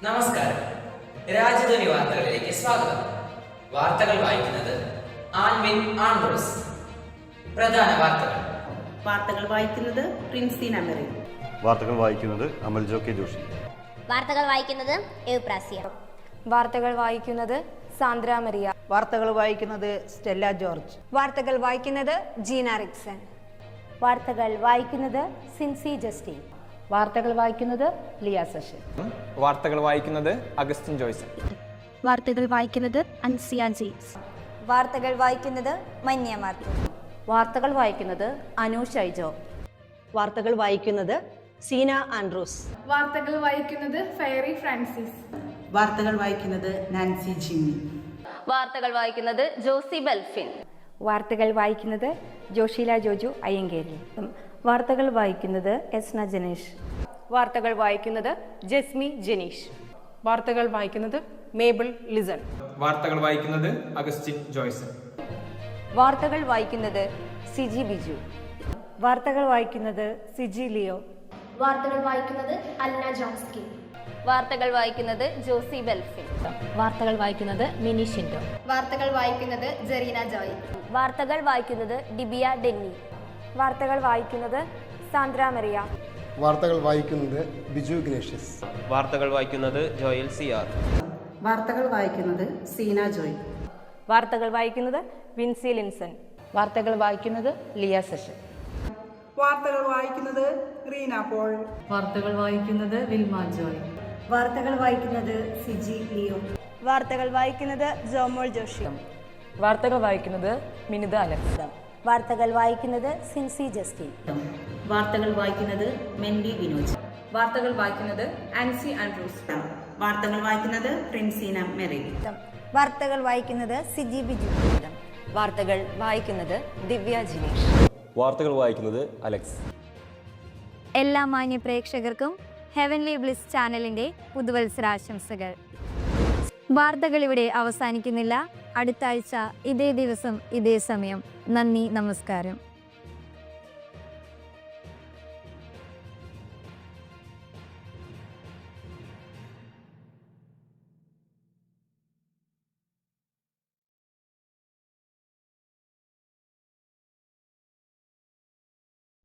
നമസ്കാരം. രാജധാനി വാർത്തകളിലേക്ക് സ്വാഗതം. വാർത്തകൾ വായിക്കുന്നത് ആൽവിൻ ആൻഡ്രൂസ്. പ്രധാന വാർത്തകൾ വായിക്കുന്നത് പ്രിൻസീന മെറി. വാർത്തകൾ വായിക്കുന്നത് അമൽജോ കെ ജോഷി. വാർത്തകൾ വായിക്കുന്നത് എവ്പ്രാസിയ. വാർത്തകൾ വായിക്കുന്നത് സാന്ദ്ര മരിയ. വാർത്തകൾ വായിക്കുന്നത് സ്റ്റെല്ല ജോർജ്. വാർത്തകൾ വായിക്കുന്നത് ജീന റിക്സൺ. വാർത്തകൾ വായിക്കുന്നത് സിൻസി ജസ്റ്റിൻ. വാർത്തകൾ വായിക്കുന്നത് ലിയ സഷൻ. വാർത്തകൾ വായിക്കുന്നത് അഗസ്റ്റിൻ ജോയ്സൺ. വാർത്തകൾ വായിക്കുന്നത് അൻസിയ ജെയിംസ്. വാർത്തകൾ വായിക്കുന്നത് മന്യ മാർട്ടിൻ. വാർത്തകൾ വായിക്കുന്നത് അനു ഷൈജോ. വാർത്തകൾ വായിക്കുന്നത് സീന ആൻഡ്രൂസ്. വാർത്തകൾ വായിക്കുന്നത് ഫെയറി ഫ്രാൻസിസ്. വാർത്തകൾ വായിക്കുന്നത് നാൻസി ജിമ്മി. വാർത്തകൾ വായിക്കുന്നത് ജോസി ബെൽഫിൻ. വാർത്തകൾ വായിക്കുന്നത് ജോഷില ജോജു അയ്യങ്കേരി. വാർത്തകൾ വായിക്കുന്നത് എസ്ന ജനീഷ്. വാർത്തകൾ വായിക്കുന്നത് ജസ്മി ജനീഷ്. വാർത്തകൾ വായിക്കുന്നത് മേബിൾ ലിസൺ. വാർത്തകൾ വായിക്കുന്നത് അഗസ്റ്റിൻ ജോയ്സൺ. വാർത്തകൾ വായിക്കുന്നത് സിജി ബിജു. വാർത്തകൾ വായിക്കുന്നത് സിജി ലിയോ. വാർത്തകൾ വായിക്കുന്നത് അൽന ജോൺസ്കി. വാർത്തകൾ വായിക്കുന്നത് ജോസി ബെൽഫിൻ. വാർത്തകൾ വായിക്കുന്നത് മിനി ഷിൻഡോ. വാർത്തകൾ വായിക്കുന്നത് ജെറീന ജോയ്. വാർത്തകൾ വായിക്കുന്നത് ഡിബിയ ഡെന്നി. വാർത്തകൾ വായിക്കുന്നത് സാന്ദ്ര മരിയ. വാർത്തകൾ വായിക്കുന്നത് ബിജു ഗ്നേഷ്യസ്. വാർത്തകൾ വായിക്കുന്നത് ജോയൽ സിയാർ. വാർത്തകൾ വായിക്കുന്നത് സീന ജോയ്. വാർത്തകൾ വായിക്കുന്നത് വിൻസി ലിൻസൺ. വാർത്തകൾ വായിക്കുന്നത് ലിയ സഷൻ. വാർത്തകൾ വായിക്കുന്നത് റീന പോൾ. വാർത്തകൾ വായിക്കുന്നത് വിൽമ ജോയ്. വാർത്തകൾ വായിക്കുന്നത് സിജി ലിയോ. വാർത്തകൾ വായിക്കുന്നത് ജോമോൾ ജോഷി. വാർത്തകൾ വായിക്കുന്നത് മിനിത അലക്സ്. വാർത്തകൾ വായിക്കുന്നത് സിൻസി ജസ്റ്റിൻ. വാർത്തകൾ വായിക്കുന്നത് മെൻഡി വിനോജ്. വാർത്തകൾ വായിക്കുന്നത് ആൻസി ആൻഡ്രൂസ്. വാർത്തകൾ വായിക്കുന്നത് പ്രിൻസീന മെറി. വാർത്തകൾ വായിക്കുന്നത് സിജി ബിജു. വാർത്തകൾ വായിക്കുന്നത് ദിവ്യ ജിനീഷ്. വാർത്തകൾ വായിക്കുന്നത് അലക്സ്. എല്ലാ മാന്യ പ്രേക്ഷകർക്കും ഹെവൻലി ബ്ലിസ് ചാനലിന്റെ പുതുവത്സരാശംസകൾ. വാർത്തകൾ ഇവിടെ അവസാനിക്കുന്നില്ല. അടുത്ത ആഴ്ച ഇതേ ദിവസം ഇതേ സമയം. നന്ദി, നമസ്കാരം.